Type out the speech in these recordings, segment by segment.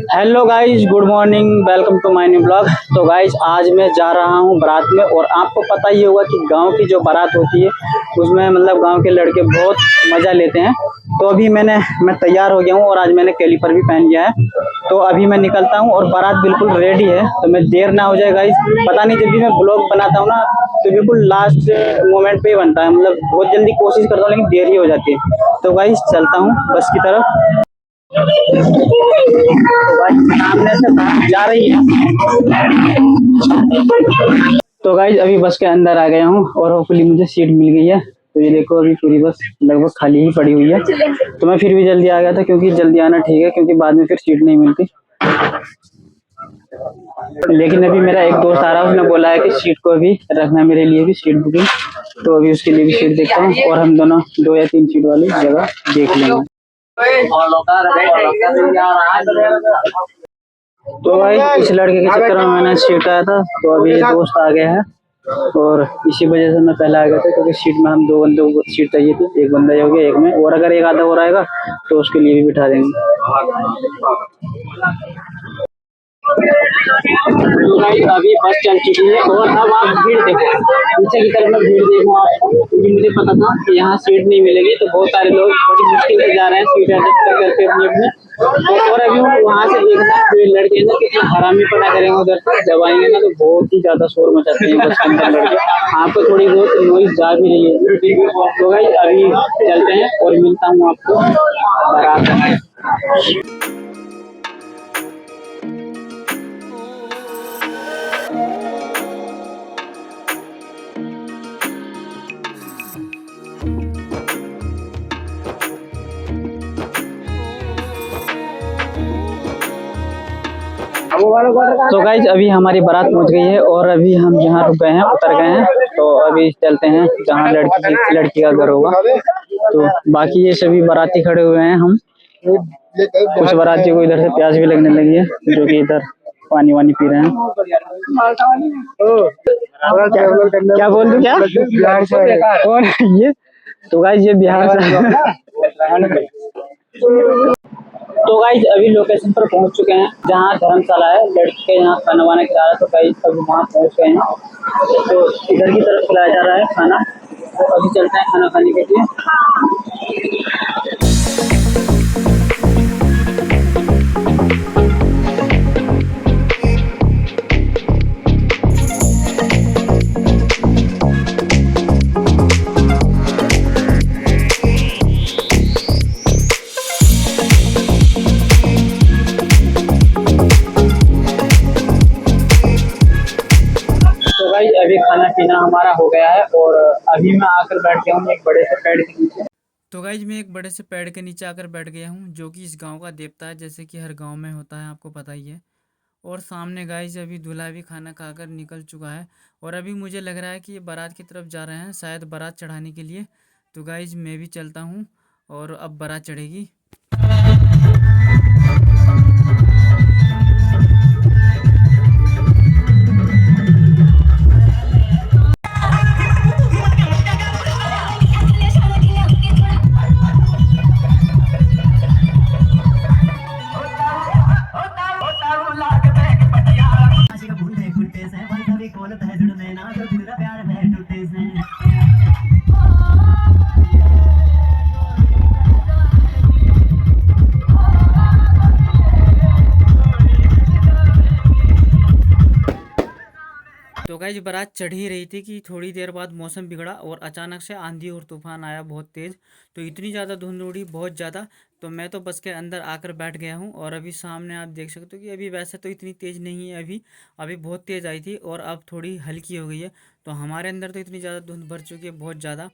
Hello guys, good morning, welcome to my new blog. तो guys आज मैं जा रहा हूँ बारात में। और आपको पता ही होगा कि गांव की जो बारात होती है उसमें मतलब गांव के लड़के बहुत मज़ा लेते हैं। तो अभी मैं तैयार हो गया हूँ और आज मैंने कैलीपर भी पहन लिया है। तो अभी मैं निकलता हूँ और बारात बिल्कुल रेडी है, तो मैं देर ना हो जाए गाइज। पता नहीं, जब भी मैं ब्लॉग बनाता हूँ ना तो बिल्कुल लास्ट मोमेंट पे ही बनता है, मतलब बहुत जल्दी कोशिश करता हूँ लेकिन देर ही हो जाती है। तो गाइज चलता हूँ बस की तरफ। सामने से जा रही है। तो गाइज अभी बस के अंदर आ गया हूँ और होपफुली मुझे सीट मिल गई है। तो ये देखो अभी पूरी बस लगभग खाली ही पड़ी हुई है। तो मैं फिर भी जल्दी आ गया था क्योंकि जल्दी आना ठीक है, क्योंकि बाद में फिर सीट नहीं मिलती। लेकिन अभी मेरा एक दोस्त आ रहा है, उसने बोला है कि सीट को अभी रखना मेरे लिए भी सीट बुकिंग। तो अभी उसके लिए भी सीट देखता हूँ और हम दोनों 2 या 3 सीट वाली जगह देख लेंगे। तो भाई इस लड़के के चक्कर में मैंने सीट आया था, तो अभी ये दोस्त आ गया है और इसी वजह से मैं पहले आ गया था, क्योंकि सीट में हम 2 बंदों को सीट चाहिए थी। एक बंदा हो गया एक में, और अगर एक आधा और आएगा तो उसके लिए भी बिठा देंगे। तो भाई अभी बस चल चुकी है और अब आप भीड़ देखो, पीछे की तरफ में भीड़ देखो आप, क्योंकि मुझे पता था कि यहाँ सीट नहीं मिलेगी। तो बहुत सारे लोग बड़ी मुश्किल से जा रहे हैं सीट एडजस्ट करके अपनी अपनी। और अभी वहाँ से देखना है लड़के ना कितना हरामी पड़ा करेंगे, उधर से जब आएंगे ना तो बहुत ही ज्यादा शोर मचाते हैं बस के अंदर लड़के। आपको थोड़ी बहुत नॉइज जा भी रही है। तो भाई अभी चलते हैं और मिलता हूँ आपको बारात में। तो गाइज अभी हमारी बारात पहुंच गई है और अभी हम जहाँ रुक गए हैं उतर गए हैं। तो अभी चलते हैं जहाँ लड़की का घर होगा। तो बाकी ये सभी बाराती खड़े हुए हैं। हम कुछ बारातियों को इधर से प्यास भी लगने लगी है, जो कि इधर पानी वानी पी रहे हैं। क्या बोल दूं, क्या कौन ये? तो गाइज ये बिहार से। तो गाइज अभी लोकेशन पर पहुंच चुके हैं जहां धर्मशाला है, लड़की के यहाँ खाना वाना खिला रहा है। तो गाइज अभी वहां पहुंच गए हैं, तो इधर की तरफ खिलाया जा रहा है खाना। तो अभी चलते हैं खाना खाने के लिए। अभी खाना पीना हमारा हो गया है और अभी मैं आकर बैठ गया हूँ एक बड़े से पेड़ के नीचे। तो गाइज मैं एक बड़े से पेड़ के नीचे आकर बैठ गया हूँ, जो कि इस गांव का देवता है, जैसे कि हर गांव में होता है, आपको पता ही है। और सामने गाइज अभी दूल्हा भी खाना खाकर निकल चुका है और अभी मुझे लग रहा है कि ये बारात की तरफ जा रहे हैं, शायद बारात चढ़ाने के लिए। तो गाइज मैं भी चलता हूँ और अब बारात चढ़ेगी। तो गाइज बारात चढ़ ही रही थी कि थोड़ी देर बाद मौसम बिगड़ा और अचानक से आंधी और तूफान आया बहुत तेज़। तो इतनी ज़्यादा धुंध उड़ी, बहुत ज़्यादा। तो मैं तो बस के अंदर आकर बैठ गया हूँ और अभी सामने आप देख सकते हो कि अभी वैसे तो इतनी तेज़ नहीं है, अभी अभी बहुत तेज़ आई थी और अब थोड़ी हल्की हो गई है। तो हमारे अंदर तो इतनी ज़्यादा धुंध भर चुकी है, बहुत ज़्यादा।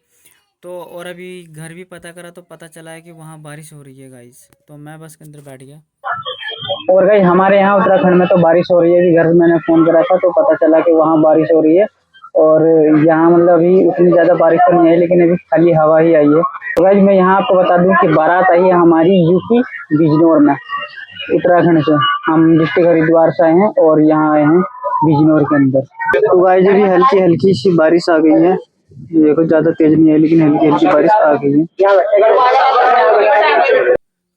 तो और अभी घर भी पता करा तो पता चला है कि वहाँ बारिश हो रही है गाइस। तो मैं बस के अंदर बैठ गया। और गाइस हमारे यहाँ उत्तराखंड में तो बारिश हो रही है। अभी घर में मैंने फोन करा था तो पता चला कि वहाँ बारिश हो रही है। और यहाँ मतलब अभी उतनी ज्यादा बारिश तो नहीं है, लेकिन अभी खाली हवा ही आई है। तो गाइस मैं यहाँ आपको बता दूं कि बारात आई है हमारी यूपी बिजनौर में, उत्तराखंड से। हम डिस्ट्रिक्ट हरिद्वार से आए हैं और यहाँ आए हैं बिजनौर के अंदर। तो गाइस अभी हल्की हल्की सी बारिश आ गई है, देखो ज्यादा तेज नहीं है लेकिन हल्की हल्की बारिश आ गई है।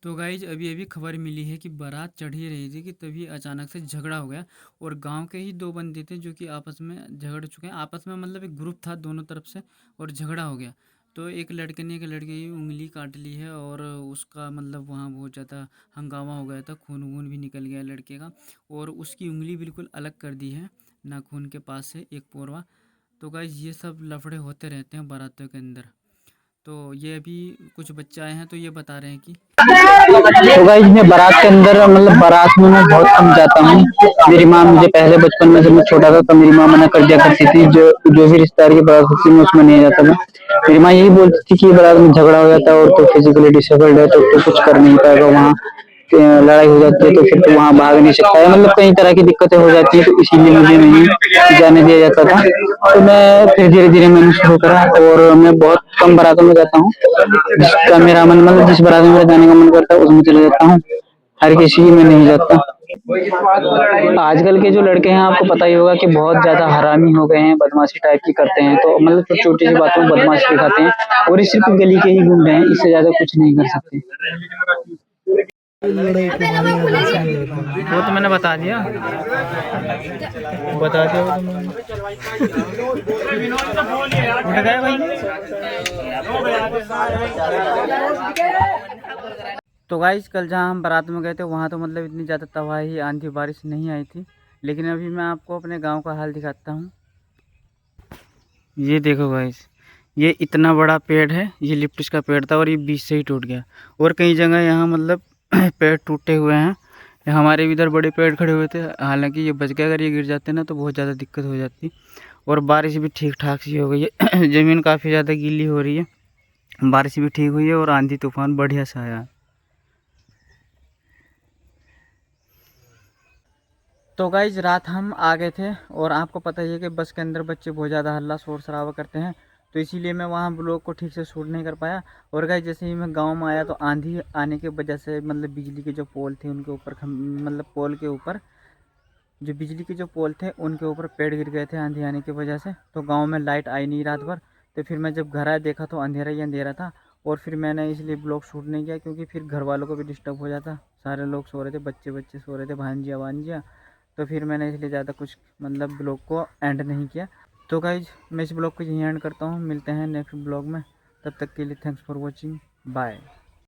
तो गाइज अभी अभी खबर मिली है कि बारात चढ़ ही रही थी कि तभी अचानक से झगड़ा हो गया। और गांव के ही दो बंदे थे जो कि आपस में झगड़ चुके हैं। आपस में मतलब एक ग्रुप था दोनों तरफ से, और झगड़ा हो गया। तो एक लड़के ने एक लड़के की उंगली काट ली है, और उसका मतलब वहाँ बहुत ज़्यादा हंगामा हो गया था, खून वून भी निकल गया लड़के का, और उसकी उंगली बिल्कुल अलग कर दी है नाखून के पास से एक पोरवा। तो गाइज ये सब लफड़े होते रहते हैं बारातों के अंदर। तो ये अभी कुछ बच्चे आए हैं तो ये बता रहे हैं कि तो गाइस मैं बारात के अंदर मतलब बारात में मैं बहुत कम जाता हूँ। मेरी माँ मुझे पहले बचपन में जब मैं छोटा था तो मेरी माँ मना कर दिया करती थी, जो भी रिश्तेदार की बारात होती मैं उसमें नहीं जाता था। मेरी माँ यही बोलती थी कि बारात में झगड़ा हो जाता है और तो फिजिकली डिसेबल्ड है तो कुछ कर नहीं पाएगा, वहाँ लड़ाई हो जाती है तो फिर तो वहाँ भाग नहीं सकता है, मतलब कई तरह की दिक्कतें हो जाती है, तो इसीलिए मुझे नहीं जाने दिया जाता था। तो मैं फिर धीरे धीरे मैंने शुरू करा और मैं बहुत कम बारातों में जाता हूँ। जिसका मेरा मन मतलब जिस बारात में मेरा जाने का मन करता है उसमें चले जाता हूँ, हर किसी में नहीं जाता। आजकल के जो लड़के हैं आपको पता ही होगा कि बहुत ज्यादा हरामी हो गए हैं, बदमाशी टाइप की करते हैं, तो मतलब छोटी छोटी सी बातों में बदमाशी दिखाते हैं, और ये सिर्फ गली के ही गुंडे हैं, इससे ज्यादा कुछ नहीं कर सकते। वो तो मैंने बता दिया वो तो मैंने उठ गए भाई। तो गाइस कल जहाँ हम बारात में गए थे वहाँ तो मतलब इतनी ज़्यादा तबाही आंधी बारिश नहीं आई थी, लेकिन अभी मैं आपको अपने गांव का हाल दिखाता हूँ। ये देखो गाइस, ये इतना बड़ा पेड़ है, ये लिप्टिस का पेड़ था और ये बीच से ही टूट गया। और कई जगह यहाँ मतलब पेड़ टूटे हुए हैं। हमारे भी इधर बड़े पेड़ खड़े हुए थे, हालांकि ये बच गया, अगर ये गिर जाते ना तो बहुत ज़्यादा दिक्कत हो जाती। और बारिश भी ठीक ठाक सी हो गई है ज़मीन काफ़ी ज़्यादा गीली हो रही है, बारिश भी ठीक हुई है और आंधी तूफान बढ़िया सा आया। तो गाइज रात हम आ गए थे, और आपको पता ही है कि बस के अंदर बच्चे बहुत ज़्यादा हल्ला शोर शराबा करते हैं, तो इसीलिए मैं वहाँ ब्लॉग को ठीक से शूट नहीं कर पाया। और गाइज जैसे ही मैं गांव में आया तो आंधी आने की वजह से मतलब बिजली के जो पोल थे उनके ऊपर मतलब पोल के ऊपर जो बिजली के जो पोल थे उनके ऊपर पेड़ गिर गए थे आंधी आने की वजह से। तो गांव में लाइट आई नहीं रात भर। तो फिर मैं जब घर आया देखा तो अंधेरा ही अंधेरा था, और फिर मैंने इसलिए ब्लॉग शूट नहीं किया, क्योंकि फिर घर वालों को भी डिस्टर्ब हो जाता, सारे लोग सो रहे थे, बच्चे बच्चे सो रहे थे, भांजिया भांजिया। तो फिर मैंने इसलिए ज़्यादा कुछ मतलब ब्लॉग को एंड नहीं किया। तो गाइज मैं इस ब्लॉग को यहीं एंड करता हूँ, मिलते हैं नेक्स्ट ब्लॉग में, तब तक के लिए थैंक्स फॉर वॉचिंग, बाय।